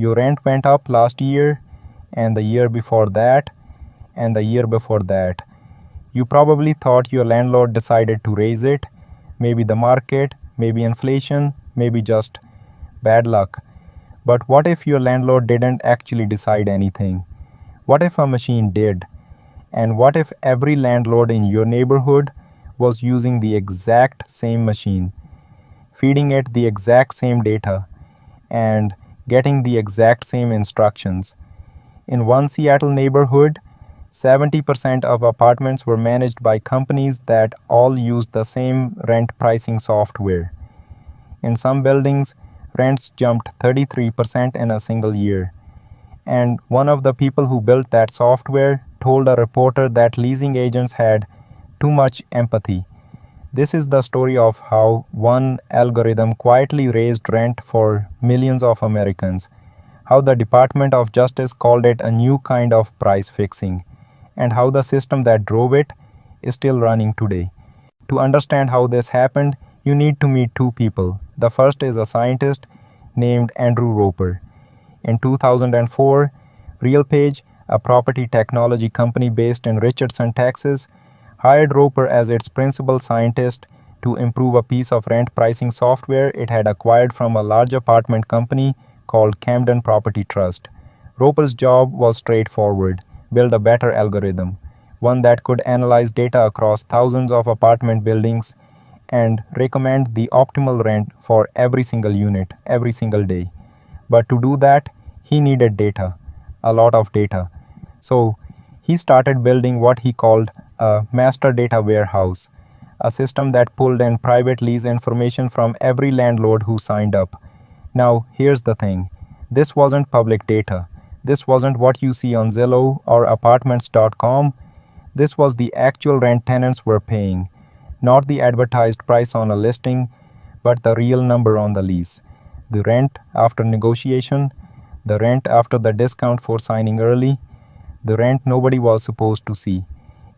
Your rent went up last year, and the year before that, and the year before that. You probably thought your landlord decided to raise it, maybe the market, maybe inflation, maybe just bad luck. But what if your landlord didn't actually decide anything? What if a machine did? And what if every landlord in your neighborhood was using the exact same machine, feeding it the exact same data, and getting the exact same instructions? In one Seattle neighborhood, 70% of apartments were managed by companies that all used the same rent pricing software. In some buildings, rents jumped 33% in a single year. And one of the people who built that software told a reporter that leasing agents had too much empathy. This is the story of how one algorithm quietly raised rent for millions of Americans, how the Department of Justice called it a new kind of price fixing, and how the system that drove it is still running today. To understand how this happened, you need to meet two people. The first is a scientist named Andrew Roper. In 2004, RealPage, a property technology company based in Richardson, Texas, hired Roper as its principal scientist to improve a piece of rent pricing software it had acquired from a large apartment company called Camden Property Trust. Roper's job was straightforward: build a better algorithm, one that could analyze data across thousands of apartment buildings and recommend the optimal rent for every single unit, every single day. But to do that, he needed data, a lot of data. So he started building what he called a master data warehouse, a system that pulled in private lease information from every landlord who signed up. Now, here's the thing. This wasn't public data. This wasn't what you see on Zillow or apartments.com. This was the actual rent tenants were paying, not the advertised price on a listing, but the real number on the lease. The rent after negotiation, the rent after the discount for signing early, the rent nobody was supposed to see.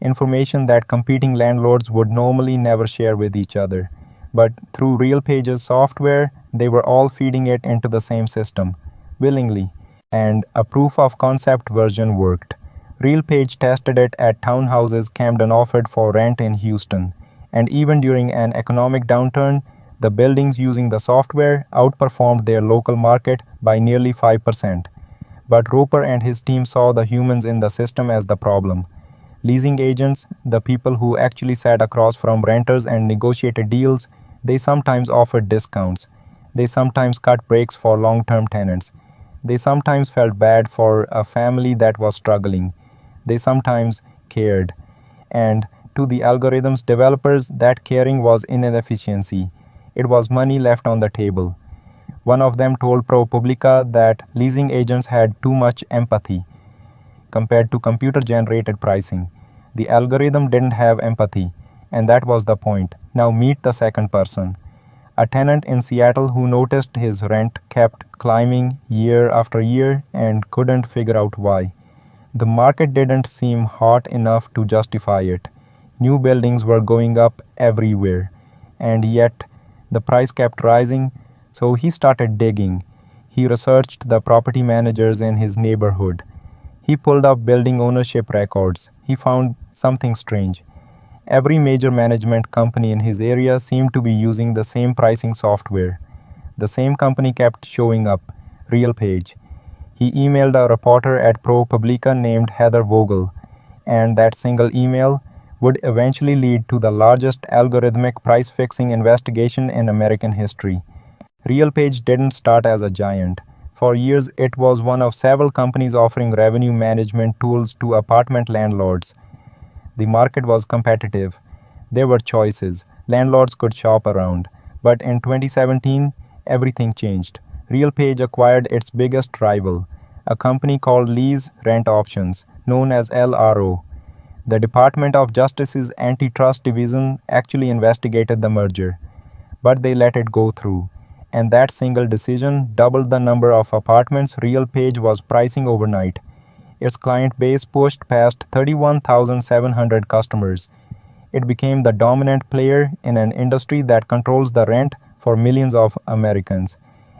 Information that competing landlords would normally never share with each other. But through RealPage's software, they were all feeding it into the same system, willingly, and a proof of concept version worked. RealPage tested it at townhouses Camden offered for rent in Houston, and even during an economic downturn, the buildings using the software outperformed their local market by nearly 5%. But Roper and his team saw the humans in the system as the problem. Leasing agents, the people who actually sat across from renters and negotiated deals, they sometimes offered discounts. They sometimes cut breaks for long-term tenants. They sometimes felt bad for a family that was struggling. They sometimes cared. And to the algorithm's developers, that caring was inefficiency. It was money left on the table. One of them told ProPublica that leasing agents had too much empathy compared to computer-generated pricing. The algorithm didn't have empathy, and that was the point. Now meet the second person. A tenant in Seattle who noticed his rent kept climbing year after year and couldn't figure out why. The market didn't seem hot enough to justify it. New buildings were going up everywhere, and yet the price kept rising, so he started digging. He researched the property managers in his neighborhood. He pulled up building ownership records. He found something strange. Every major management company in his area seemed to be using the same pricing software. The same company kept showing up, RealPage. He emailed a reporter at ProPublica named Heather Vogel, and that single email would eventually lead to the largest algorithmic price-fixing investigation in American history. RealPage didn't start as a giant. For years, it was one of several companies offering revenue management tools to apartment landlords. The market was competitive. There were choices. Landlords could shop around. But in 2017, everything changed. RealPage acquired its biggest rival, a company called Lease Rent Options, known as LRO. The Department of Justice's Antitrust Division actually investigated the merger, but they let it go through. And that single decision doubled the number of apartments RealPage was pricing overnight. Its client base pushed past 31,700 customers. It became the dominant player in an industry that controls the rent for millions of Americans.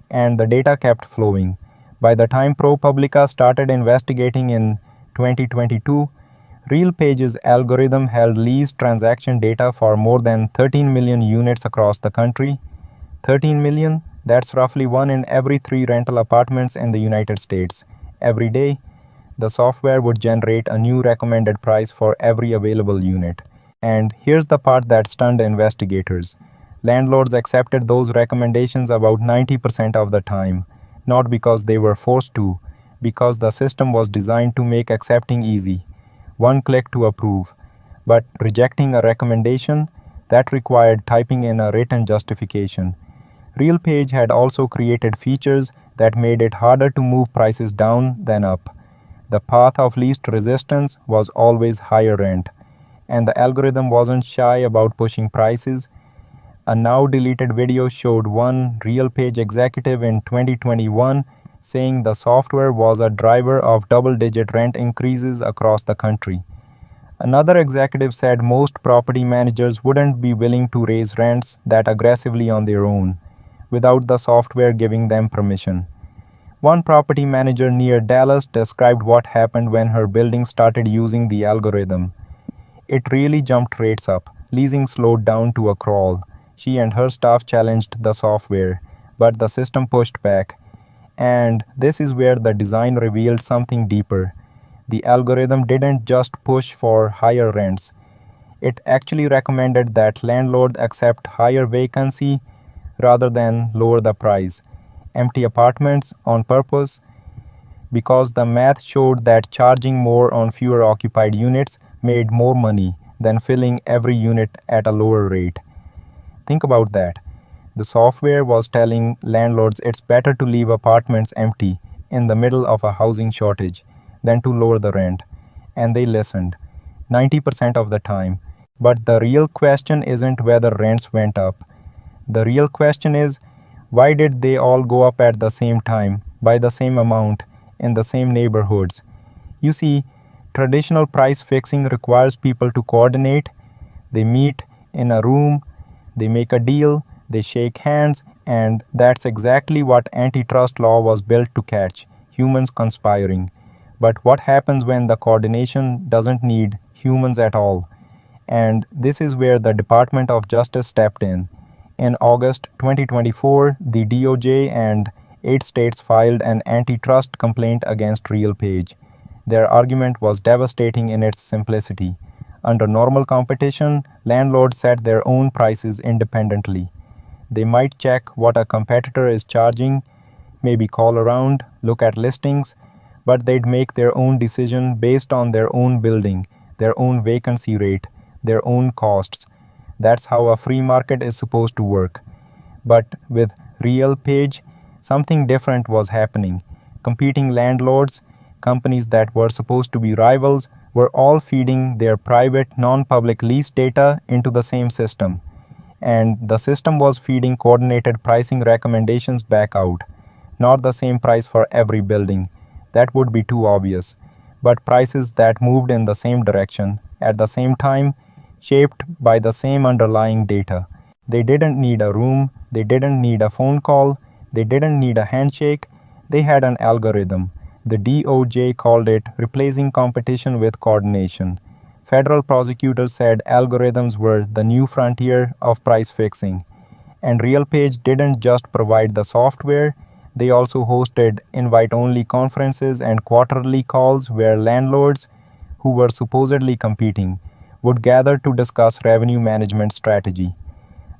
And the data kept flowing. By the time ProPublica started investigating in 2022, RealPage's algorithm held lease transaction data for more than 13 million units across the country. 13 million? That's roughly 1 in every 3 rental apartments in the United States. Every day, the software would generate a new recommended price for every available unit. And here's the part that stunned investigators. Landlords accepted those recommendations about 90% of the time, not because they were forced to, because the system was designed to make accepting easy. One click to approve. But rejecting a recommendation, that required typing in a written justification. RealPage had also created features that made it harder to move prices down than up. The path of least resistance was always higher rent, and the algorithm wasn't shy about pushing prices. A now deleted video showed one RealPage executive in 2021 saying the software was a driver of double-digit rent increases across the country. Another executive said most property managers wouldn't be willing to raise rents that aggressively on their own, without the software giving them permission. One property manager near Dallas described what happened when her building started using the algorithm. It really jumped rates up. Leasing slowed down to a crawl. She and her staff challenged the software, but the system pushed back. And this is where the design revealed something deeper. The algorithm didn't just push for higher rents. It actually recommended that landlords accept higher vacancy rather than lower the price. Empty apartments on purpose, because the math showed that charging more on fewer occupied units made more money than filling every unit at a lower rate. Think about that. The software was telling landlords it's better to leave apartments empty in the middle of a housing shortage than to lower the rent. And they listened, 90% of the time. But the real question isn't whether rents went up. The real question is, why did they all go up at the same time, by the same amount, in the same neighborhoods? You see, traditional price fixing requires people to coordinate. They meet in a room, they make a deal, they shake hands, and that's exactly what antitrust law was built to catch, humans conspiring. But what happens when the coordination doesn't need humans at all? And this is where the Department of Justice stepped in. In August 2024, the DOJ and 8 states filed an antitrust complaint against RealPage. Their argument was devastating in its simplicity. Under normal competition, landlords set their own prices independently. They might check what a competitor is charging, maybe call around, look at listings, but they'd make their own decision based on their own building, their own vacancy rate, their own costs. That's how a free market is supposed to work. But with RealPage, something different was happening. Competing landlords, companies that were supposed to be rivals, were all feeding their private, non-public lease data into the same system. And the system was feeding coordinated pricing recommendations back out. Not the same price for every building. That would be too obvious. But prices that moved in the same direction, at the same time, shaped by the same underlying data. They didn't need a room, they didn't need a phone call, they didn't need a handshake, they had an algorithm. The DOJ called it replacing competition with coordination. Federal prosecutors said algorithms were the new frontier of price fixing. And RealPage didn't just provide the software, they also hosted invite-only conferences and quarterly calls where landlords, who were supposedly competing, would gather to discuss revenue management strategy.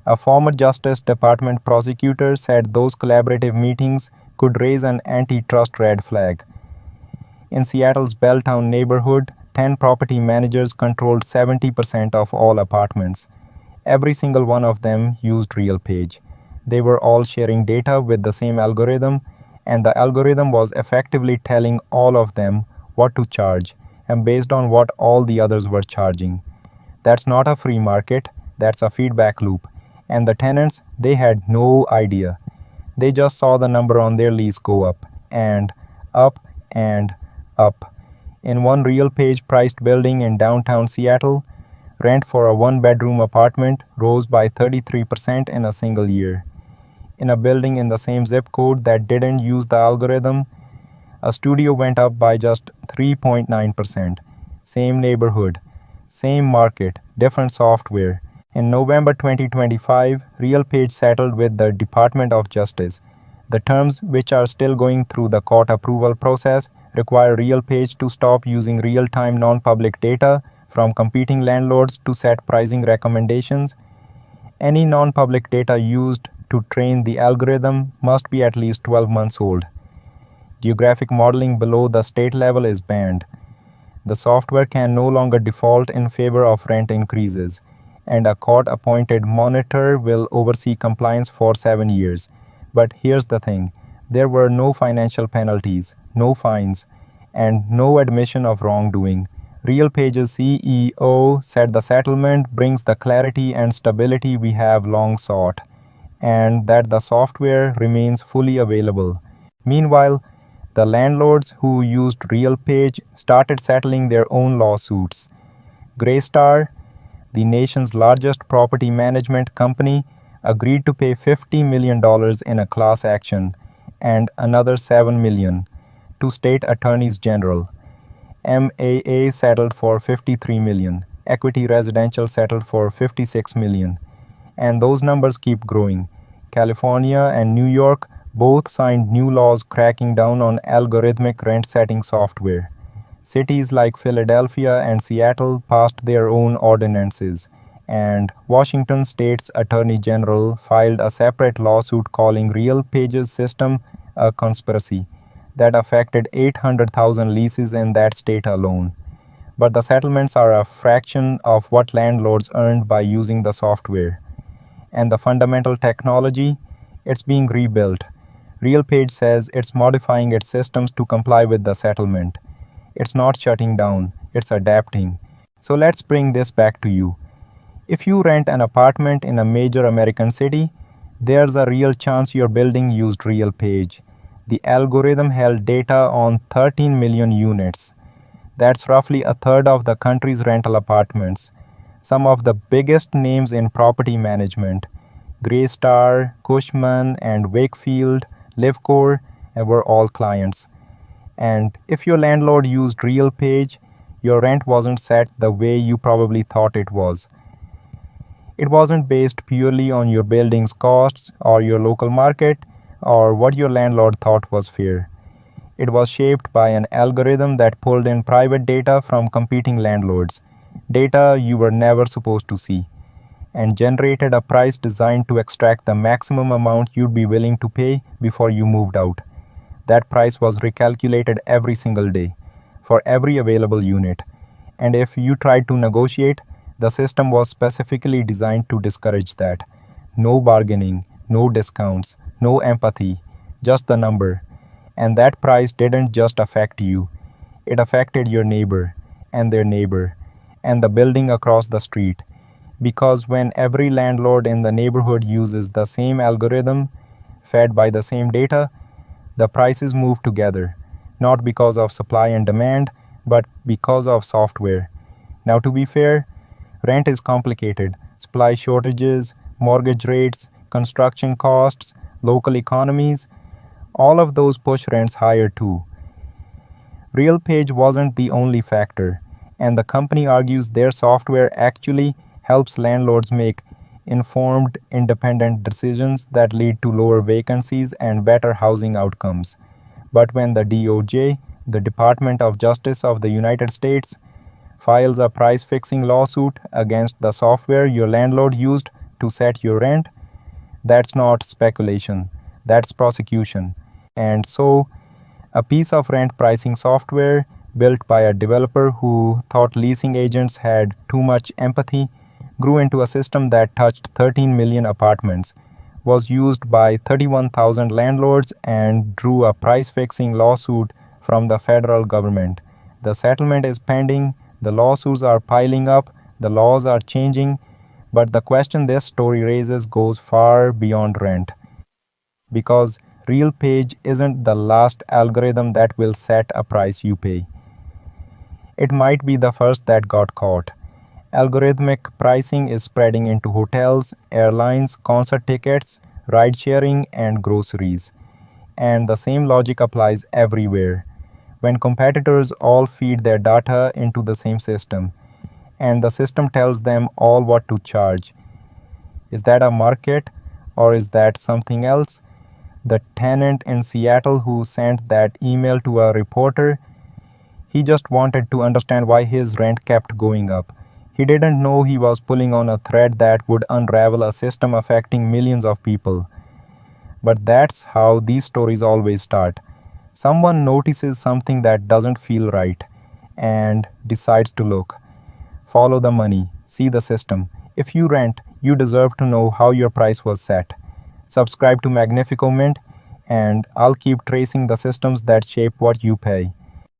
A former Justice Department prosecutor said those collaborative meetings could raise an antitrust red flag. In Seattle's Belltown neighborhood, 10 property managers controlled 70% of all apartments. Every single one of them used RealPage. They were all sharing data with the same algorithm, and the algorithm was effectively telling all of them what to charge, and based on what all the others were charging. That's not a free market, that's a feedback loop. And the tenants, they had no idea. They just saw the number on their lease go up, and up, and up. In one RealPage priced building in downtown Seattle, rent for a one-bedroom apartment rose by 33% in a single year. In a building in the same zip code that didn't use the algorithm, A studio went up by just 3.9%. Same neighborhood, same market, different software. In November 2025, RealPage settled with the Department of Justice. The terms, which are still going through the court approval process, require RealPage to stop using real-time non-public data from competing landlords to set pricing recommendations. Any non-public data used to train the algorithm must be at least 12 months old. Geographic modeling below the state level is banned. The software can no longer default in favor of rent increases, and a court-appointed monitor will oversee compliance for 7 years. But here's the thing, there were no financial penalties, no fines, and no admission of wrongdoing. RealPage's CEO said the settlement brings the clarity and stability we have long sought, and that the software remains fully available. Meanwhile, the landlords who used RealPage started settling their own lawsuits. Greystar, the nation's largest property management company, agreed to pay $50 million in a class action and another $7 million to state attorneys general. MAA settled for $53 million. Equity Residential settled for $56 million. And those numbers keep growing. California and New York both signed new laws cracking down on algorithmic rent-setting software. Cities like Philadelphia and Seattle passed their own ordinances, and Washington State's Attorney General filed a separate lawsuit calling RealPage's system a conspiracy that affected 800,000 leases in that state alone. But the settlements are a fraction of what landlords earned by using the software. And the fundamental technology, it's being rebuilt. RealPage says it's modifying its systems to comply with the settlement. It's not shutting down, it's adapting. So let's bring this back to you. If you rent an apartment in a major American city, there's a real chance your building used RealPage. The algorithm held data on 13 million units. That's roughly a third of the country's rental apartments. Some of the biggest names in property management, Greystar, Cushman, and Wakefield, LiveCore, were all clients. And if your landlord used RealPage, your rent wasn't set the way you probably thought it was. It wasn't based purely on your building's costs or your local market or what your landlord thought was fair. It was shaped by an algorithm that pulled in private data from competing landlords, data you were never supposed to see, and generated a price designed to extract the maximum amount you'd be willing to pay before you moved out. That price was recalculated every single day, for every available unit. And if you tried to negotiate, the system was specifically designed to discourage that. No bargaining, no discounts, no empathy, just the number. And that price didn't just affect you, it affected your neighbor, and their neighbor, and the building across the street. Because when every landlord in the neighborhood uses the same algorithm, fed by the same data, the prices move together, not because of supply and demand, but because of software. Now, to be fair, rent is complicated. Supply shortages, mortgage rates, construction costs, local economies, all of those push rents higher too. RealPage wasn't the only factor, and the company argues their software actually helps landlords make informed, independent decisions that lead to lower vacancies and better housing outcomes. But when the DOJ, the Department of Justice of the United States, files a price-fixing lawsuit against the software your landlord used to set your rent, that's not speculation, that's prosecution. And so, a piece of rent pricing software built by a developer who thought leasing agents had too much empathy grew into a system that touched 13 million apartments, was used by 31,000 landlords, and drew a price-fixing lawsuit from the federal government. The settlement is pending, the lawsuits are piling up, the laws are changing, but the question this story raises goes far beyond rent. Because RealPage isn't the last algorithm that will set a price you pay. It might be the first that got caught. Algorithmic pricing is spreading into hotels, airlines, concert tickets, ride-sharing, and groceries. And the same logic applies everywhere. when competitors all feed their data into the same system, and the system tells them all what to charge. Is that a market or is that something else? The tenant in Seattle who sent that email to a reporter, he just wanted to understand why his rent kept going up. He didn't know he was pulling on a thread that would unravel a system affecting millions of people. But that's how these stories always start. Someone notices something that doesn't feel right and decides to look. Follow the money, see the system. If you rent, you deserve to know how your price was set. Subscribe to Magnifico Mint, and I'll keep tracing the systems that shape what you pay.